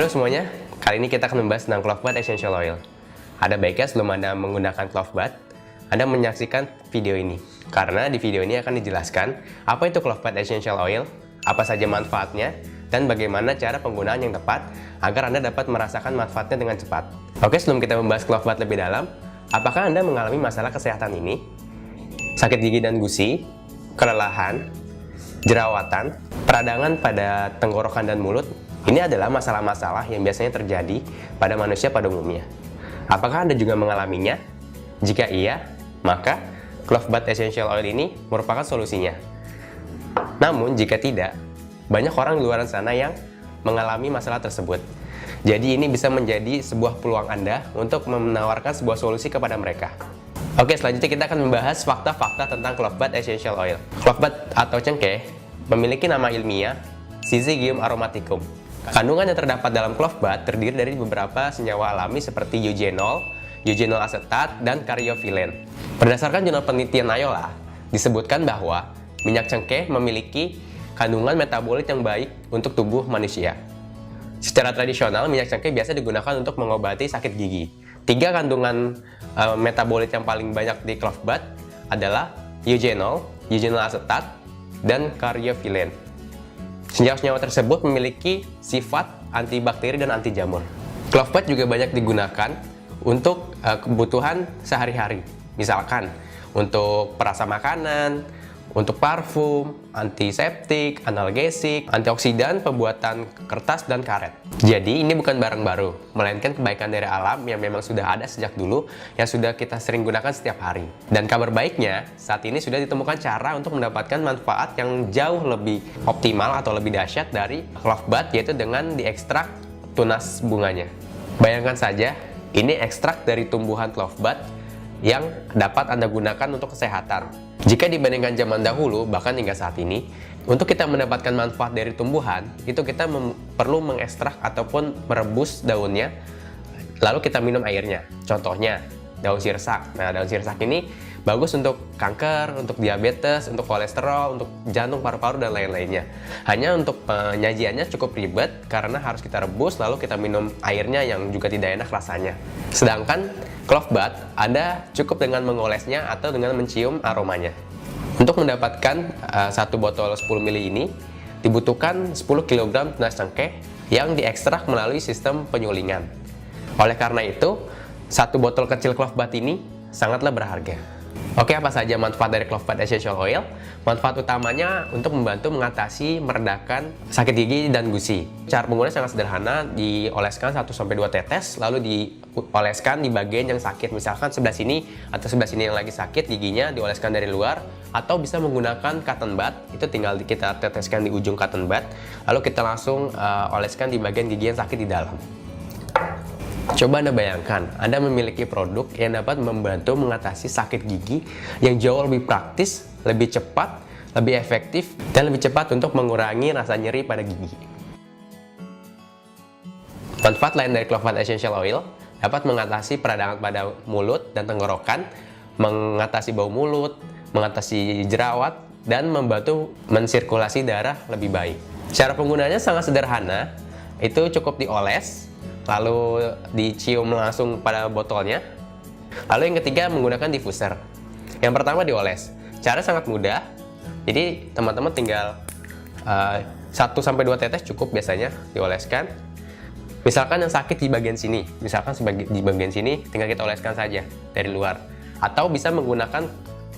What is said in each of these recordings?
Halo semuanya, kali ini kita akan membahas tentang clove bud essential oil. Ada baiknya sebelum Anda menggunakan clove bud, Anda menyaksikan video ini. Karena di video ini akan dijelaskan apa itu clove bud essential oil, apa saja manfaatnya, dan bagaimana cara penggunaan yang tepat agar Anda dapat merasakan manfaatnya dengan cepat. Oke, sebelum kita membahas clove bud lebih dalam, apakah Anda mengalami masalah kesehatan ini? Sakit gigi dan gusi, kelelahan, jerawatan, peradangan pada tenggorokan dan mulut? Ini adalah masalah-masalah yang biasanya terjadi pada manusia pada umumnya. Apakah Anda juga mengalaminya? Jika iya, maka clove bud essential oil ini merupakan solusinya. Namun, jika tidak, banyak orang di luar sana yang mengalami masalah tersebut. Jadi ini bisa menjadi sebuah peluang Anda untuk menawarkan sebuah solusi kepada mereka. Oke, selanjutnya kita akan membahas fakta-fakta tentang clove bud essential oil. Clove bud atau cengkeh memiliki nama ilmiah Syzygium aromaticum. Kandungan yang terdapat dalam clove bud terdiri dari beberapa senyawa alami seperti eugenol, eugenol asetat, dan caryophyllene. Berdasarkan jurnal penelitian Ayola, disebutkan bahwa minyak cengkeh memiliki kandungan metabolit yang baik untuk tubuh manusia. Secara tradisional, minyak cengkeh biasa digunakan untuk mengobati sakit gigi. 3 kandungan metabolit yang paling banyak di clove bud adalah eugenol, eugenol asetat, dan caryophyllene. Senyawa-senyawa tersebut memiliki sifat antibakteri dan anti jamur. Clove bud juga banyak digunakan untuk kebutuhan sehari-hari. Misalkan untuk perasa makanan, untuk parfum, antiseptik, analgesik, antioksidan, pembuatan kertas dan karet. Jadi ini bukan barang baru, melainkan kebaikan dari alam yang memang sudah ada sejak dulu, yang sudah kita sering gunakan setiap hari. Dan kabar baiknya, saat ini sudah ditemukan cara untuk mendapatkan manfaat yang jauh lebih optimal atau lebih dahsyat dari clove bud, yaitu dengan diekstrak tunas bunganya. Bayangkan saja, ini ekstrak dari tumbuhan clove bud yang dapat Anda gunakan untuk kesehatan. Jika dibandingkan zaman dahulu, bahkan hingga saat ini, untuk kita mendapatkan manfaat dari tumbuhan, itu kita perlu mengekstrak ataupun merebus daunnya, lalu kita minum airnya. Contohnya, daun sirsak. Nah, daun sirsak ini bagus untuk kanker, untuk diabetes, untuk kolesterol, untuk jantung, paru-paru, dan lain-lainnya. Hanya untuk penyajiannya cukup ribet, karena harus kita rebus, lalu kita minum airnya yang juga tidak enak rasanya. Sedangkan clove bud, Anda cukup dengan mengolesnya atau dengan mencium aromanya. Untuk mendapatkan satu botol 10 ml ini, dibutuhkan 10 kg tunas cengkeh yang diekstrak melalui sistem penyulingan. Oleh karena itu, satu botol kecil clove bud ini sangatlah berharga. Oke, apa saja manfaat dari clove bud essential oil? Manfaat utamanya untuk membantu mengatasi, meredakan sakit gigi dan gusi. Cara penggunaannya sangat sederhana, dioleskan 1-2 tetes, lalu dioleskan di bagian yang sakit. Misalkan sebelah sini atau sebelah sini yang lagi sakit giginya, dioleskan dari luar, atau bisa menggunakan cotton bud, itu tinggal kita teteskan di ujung cotton bud, lalu kita langsung oleskan di bagian gigi yang sakit di dalam. Coba Anda bayangkan, Anda memiliki produk yang dapat membantu mengatasi sakit gigi yang jauh lebih praktis, lebih cepat, lebih efektif, dan lebih cepat untuk mengurangi rasa nyeri pada gigi. Manfaat lain dari clove bud essential oil dapat mengatasi peradangan pada mulut dan tenggorokan, mengatasi bau mulut, mengatasi jerawat, dan membantu mensirkulasi darah lebih baik. Cara penggunaannya sangat sederhana, itu cukup dioles, lalu dicium langsung pada botolnya. Lalu yang ketiga, menggunakan diffuser. Yang pertama dioles. Cara sangat mudah. Jadi teman-teman tinggal 1-2 tetes cukup biasanya dioleskan. Misalkan yang sakit di bagian sini, misalkan di bagian sini tinggal kita oleskan saja dari luar. Atau bisa menggunakan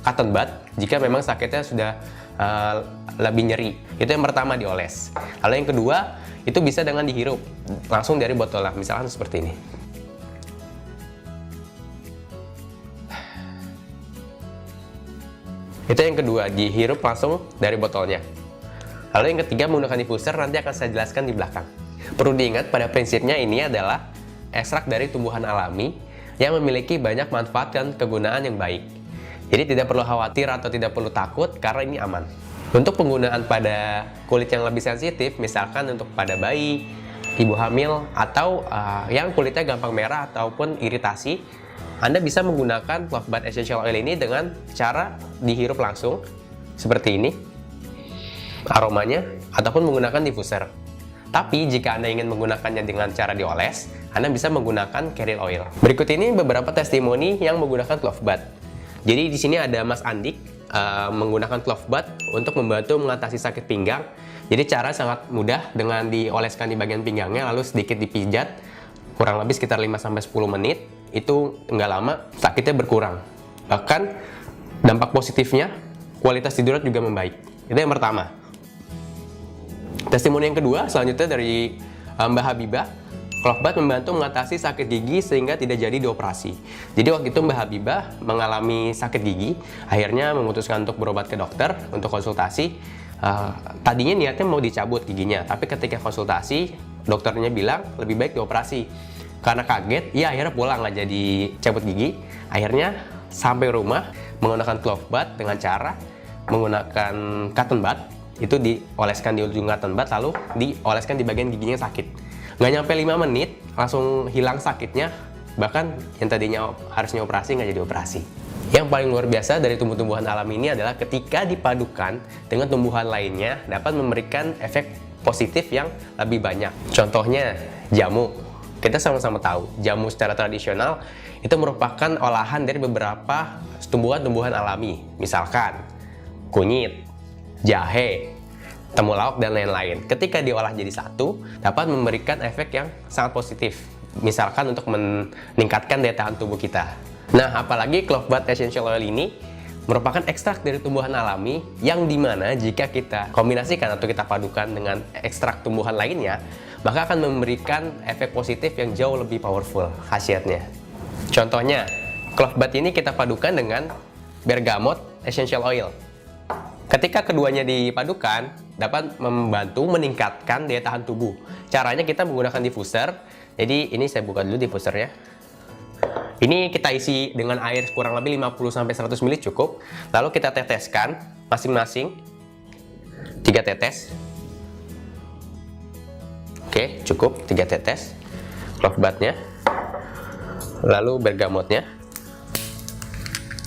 cotton bud jika memang sakitnya sudah lebih nyeri. Itu yang pertama, dioles. Lalu yang kedua, itu bisa dengan dihirup langsung dari botolnya, misalkan seperti ini. Itu yang kedua, dihirup langsung dari botolnya. Lalu yang ketiga, menggunakan diffuser, nanti akan saya jelaskan di belakang. Perlu diingat, pada prinsipnya ini adalah ekstrak dari tumbuhan alami yang memiliki banyak manfaat dan kegunaan yang baik. Jadi tidak perlu khawatir atau tidak perlu takut, karena ini aman. Untuk penggunaan pada kulit yang lebih sensitif, misalkan untuk pada bayi, ibu hamil, atau yang kulitnya gampang merah ataupun iritasi, Anda bisa menggunakan clove bud essential oil ini dengan cara dihirup langsung, seperti ini, aromanya, ataupun menggunakan diffuser. Tapi jika Anda ingin menggunakannya dengan cara dioles, Anda bisa menggunakan carrier oil. Berikut ini beberapa testimoni yang menggunakan clove bath. Jadi di sini ada Mas Andik menggunakan clove bath untuk membantu mengatasi sakit pinggang. Jadi cara sangat mudah dengan dioleskan di bagian pinggangnya lalu sedikit dipijat kurang lebih sekitar 5-10 menit, itu nggak lama sakitnya berkurang. Bahkan dampak positifnya kualitas tidurnya juga membaik. Itu yang pertama. Testimoni yang kedua selanjutnya dari Mbak Habibah. Clove bath membantu mengatasi sakit gigi sehingga tidak jadi dioperasi. Jadi waktu itu Mbak Habibah mengalami sakit gigi, akhirnya memutuskan untuk berobat ke dokter untuk konsultasi. Tadinya niatnya mau dicabut giginya, tapi ketika konsultasi dokternya bilang lebih baik dioperasi. Karena kaget, ya akhirnya pulang nggak jadi cabut gigi. Akhirnya sampai rumah menggunakan clove bath dengan cara menggunakan cotton bud. Itu dioleskan di ujung cotton bud lalu dioleskan di bagian giginya sakit. Nggak nyampe 5 menit langsung hilang sakitnya, bahkan yang tadinya harusnya operasi nggak jadi operasi. Yang paling luar biasa dari tumbuh-tumbuhan alam ini adalah ketika dipadukan dengan tumbuhan lainnya dapat memberikan efek positif yang lebih banyak. Contohnya jamu. Kita sama-sama tahu jamu secara tradisional itu merupakan olahan dari beberapa tumbuhan-tumbuhan alami, misalkan kunyit, jahe, temulawak, dan lain-lain. Ketika diolah jadi satu, dapat memberikan efek yang sangat positif. Misalkan untuk meningkatkan daya tahan tubuh kita. Nah, apalagi clove bath essential oil ini merupakan ekstrak dari tumbuhan alami yang dimana jika kita kombinasikan atau kita padukan dengan ekstrak tumbuhan lainnya, maka akan memberikan efek positif yang jauh lebih powerful khasiatnya. Contohnya, clove bath ini kita padukan dengan bergamot essential oil. Ketika keduanya dipadukan, dapat membantu meningkatkan daya tahan tubuh. Caranya kita menggunakan diffuser. Jadi ini saya buka dulu diffusernya. Ini kita isi dengan air kurang lebih 50-100 ml cukup. Lalu kita teteskan masing-masing 3 tetes. Oke, cukup 3 tetes. Clove bath-nya. Lalu bergamotnya.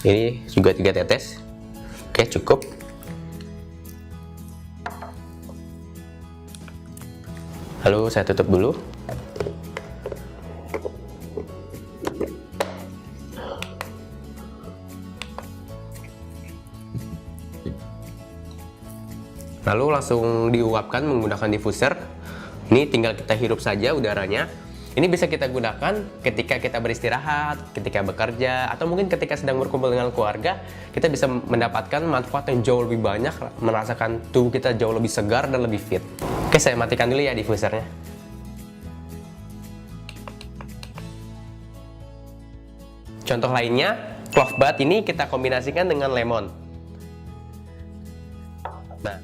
Ini juga 3 tetes. Oke, cukup. Lalu saya tutup dulu. Lalu langsung diuapkan menggunakan diffuser. Ini tinggal kita hirup saja udaranya. Ini bisa kita gunakan ketika kita beristirahat, ketika bekerja, atau mungkin ketika sedang berkumpul dengan keluarga. Kita bisa mendapatkan manfaat yang jauh lebih banyak, merasakan tubuh kita jauh lebih segar dan lebih fit. Oke, saya matikan dulu ya diffusernya. Contoh lainnya, clove bath ini kita kombinasikan dengan lemon. Nah,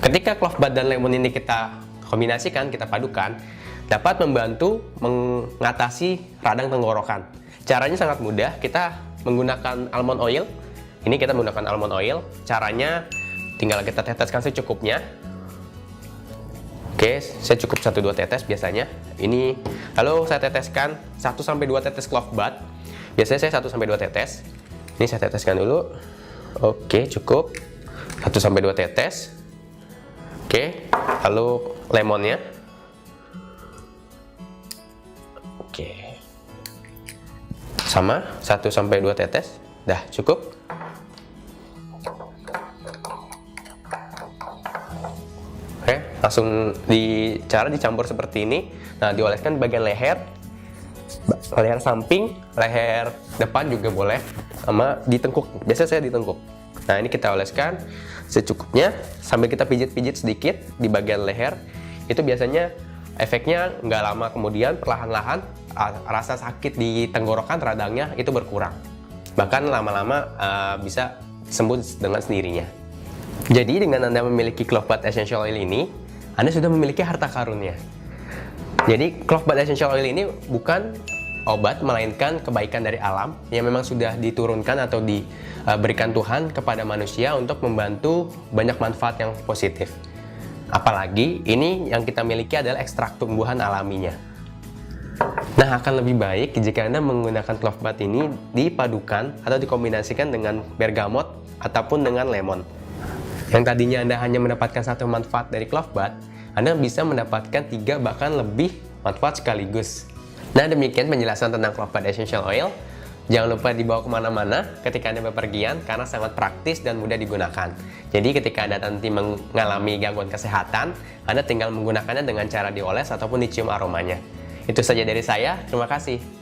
ketika clove bath dan lemon ini kita kombinasikan, kita padukan, dapat membantu mengatasi radang tenggorokan. Caranya sangat mudah, kita menggunakan almond oil. Ini kita menggunakan almond oil. Caranya tinggal kita teteskan secukupnya. Oke, saya cukup 1-2 tetes biasanya. Ini lalu saya teteskan 1-2 tetes clove bath. Biasanya saya 1-2 tetes. Ini saya teteskan dulu. Oke, cukup 1-2 tetes. Oke, lalu lemonnya. Oke. Sama 1-2 tetes. Dah, cukup. Oke, langsung cara dicampur seperti ini. Nah, dioleskan di bagian leher samping, leher depan juga boleh, sama di tengkuk. Biasanya saya di tengkuk. Nah, ini kita oleskan secukupnya sambil kita pijit-pijit sedikit di bagian leher. Itu biasanya efeknya nggak lama kemudian perlahan-lahan rasa sakit di tenggorokan radangnya itu berkurang. Bahkan lama-lama bisa sembuh dengan sendirinya. Jadi dengan Anda memiliki clove bath essential oil ini, Anda sudah memiliki harta karunnya. Jadi clove bath essential oil ini bukan obat, melainkan kebaikan dari alam yang memang sudah diturunkan atau diberikan Tuhan kepada manusia untuk membantu banyak manfaat yang positif. Apalagi ini yang kita miliki adalah ekstrak tumbuhan alaminya. Nah, akan lebih baik jika Anda menggunakan clove bath ini dipadukan atau dikombinasikan dengan bergamot ataupun dengan lemon. Yang tadinya Anda hanya mendapatkan satu manfaat dari clove bath, Anda bisa mendapatkan 3 bahkan lebih manfaat sekaligus. Nah, demikian penjelasan tentang Clovebud Essential Oil. Jangan lupa dibawa kemana-mana ketika Anda bepergian karena sangat praktis dan mudah digunakan. Jadi ketika Anda nanti mengalami gangguan kesehatan, Anda tinggal menggunakannya dengan cara dioles ataupun dicium aromanya. Itu saja dari saya, terima kasih.